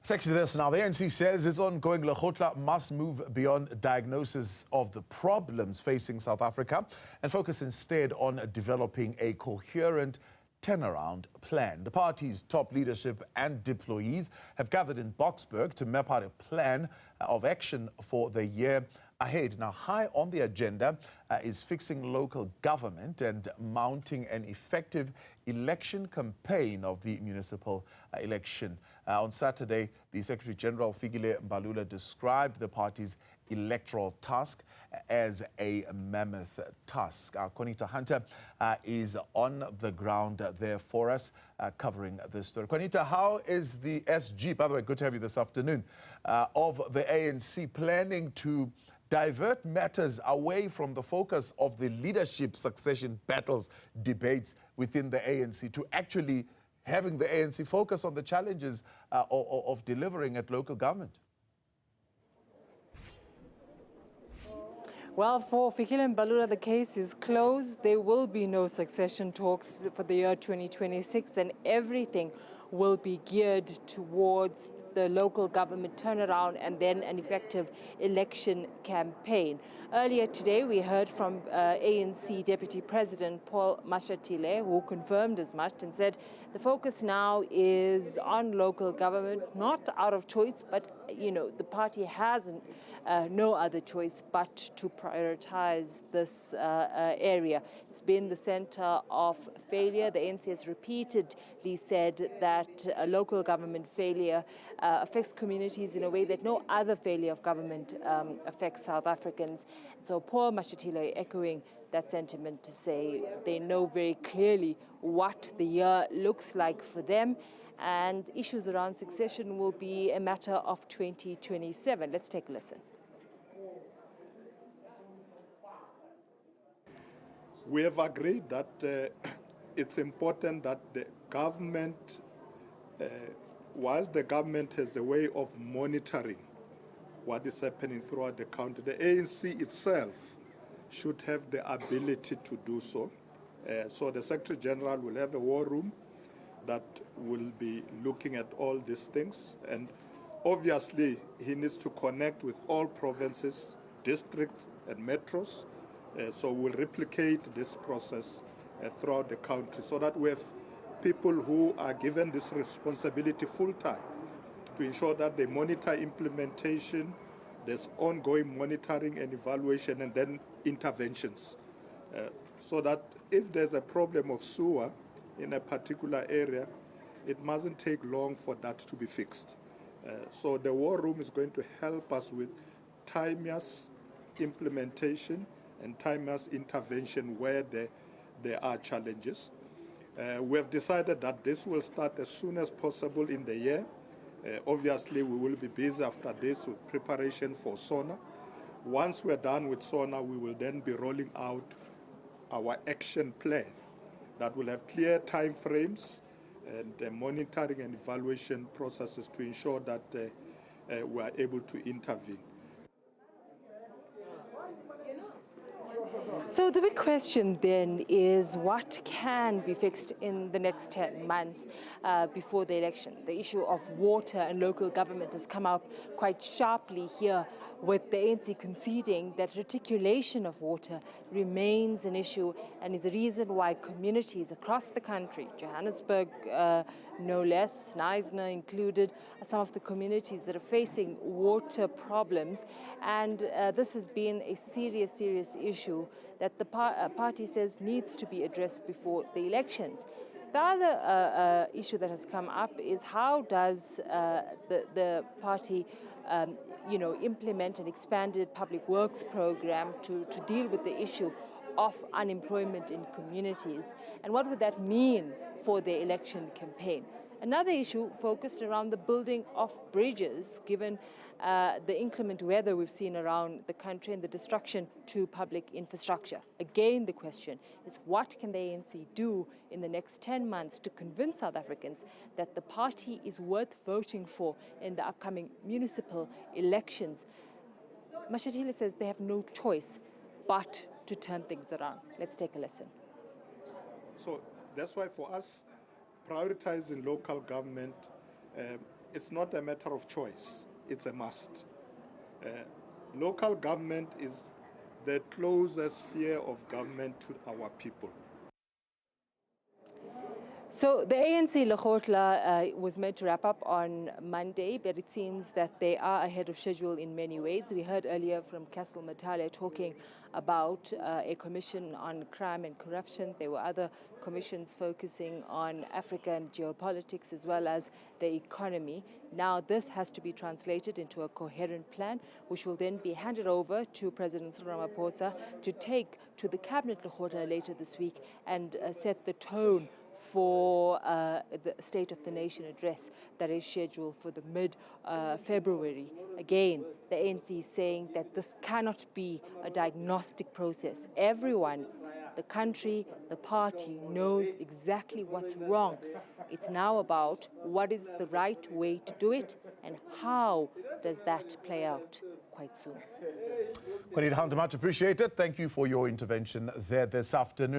Section this now. The ANC says its ongoing lekgotla must move beyond diagnosis of the problems facing South Africa and focus instead on developing a coherent turnaround plan. The party's top leadership and deployees have gathered in Boksburg to map out a plan of action for the year ahead. Now, high on the agenda is fixing local government and mounting an effective election campaign of the municipal election. On Saturday, the Secretary General Fikile Mbalula described the party's electoral task as a mammoth task. Our Qaanitah is on the ground there for us, covering this story. Qaanitah, how is the SG, by the way, good to have you this afternoon, of the ANC planning to divert matters away from the focus of the leadership succession battles debates within the ANC to actually having the ANC focus on the challenges of delivering at local government? Well, for Fikile Mbalula, the case is closed. There will be no succession talks for the year 2026, and everything will be geared towards the local government turnaround and then an effective election campaign. Earlier today, we heard from ANC Deputy President Paul Mashatile, who confirmed as much and said the focus now is on local government, not out of choice, but, you know, the party has no other choice but to prioritize this area. It's been the center of failure. The ANC has repeatedly said that local government failure affects communities in a way that no other failure of government affects South Africans. So Paul Mashatile echoing that sentiment to say they know very clearly what the year looks like for them, and issues around succession will be a matter of 2027. Let's take a listen. We have agreed that it's important that the government, whilst the government has a way of monitoring what is happening throughout the country, the ANC itself should have the ability to do so. So the Secretary General will have a war room that will be looking at all these things. And obviously, he needs to connect with all provinces, districts, and metros. So we'll replicate this process throughout the country so that we have people who are given this responsibility full-time to ensure that they monitor implementation, there's ongoing monitoring and evaluation, and then interventions. So that if there's a problem of sewer in a particular area, it mustn't take long for that to be fixed. So the war room is going to help us with timeous implementation and timeous intervention where there are challenges. We have decided that this will start as soon as possible in the year. Obviously, we will be busy after this with preparation for SONA. Once we're done with SONA, we will then be rolling out our action plan that will have clear time frames and monitoring and evaluation processes to ensure that we are able to intervene. So the big question then is what can be fixed in the next 10 months before the election? The issue of water and local government has come up quite sharply here, with the ANC conceding that reticulation of water remains an issue and is a reason why communities across the country, Johannesburg no less, Knysna included, are some of the communities that are facing water problems. And this has been a serious issue that the party says needs to be addressed before the elections. The other issue that has come up is how does the party implement an expanded public works program to deal with the issue of unemployment in communities, and what would that mean for the election campaign? Another issue focused around the building of bridges, given the inclement weather we've seen around the country and the destruction to public infrastructure. Again, the question is what can the ANC do in the next 10 months to convince South Africans that the party is worth voting for in the upcoming municipal elections? Mashatile says they have no choice but to turn things around. Let's take a listen. So that's why for us, prioritizing local government it's not a matter of choice, it's a must. Local government is the closest sphere of government to our people. So the ANC lekgotla was meant to wrap up on Monday, but it seems that they are ahead of schedule in many ways. We heard earlier from Castle Matale talking about a commission on crime and corruption. There were other commissions focusing on African geopolitics as well as the economy. Now this has to be translated into a coherent plan, which will then be handed over to President Ramaphosa to take to the cabinet lekgotla later this week and set the tone for the State of the Nation address that is scheduled for the mid-February. Again, the ANC is saying that this cannot be a diagnostic process. Everyone, the country, the party knows exactly what's wrong. It's now about what is the right way to do it and how does that play out quite soon. Qaanitah, much appreciated. Thank you for your intervention there this afternoon.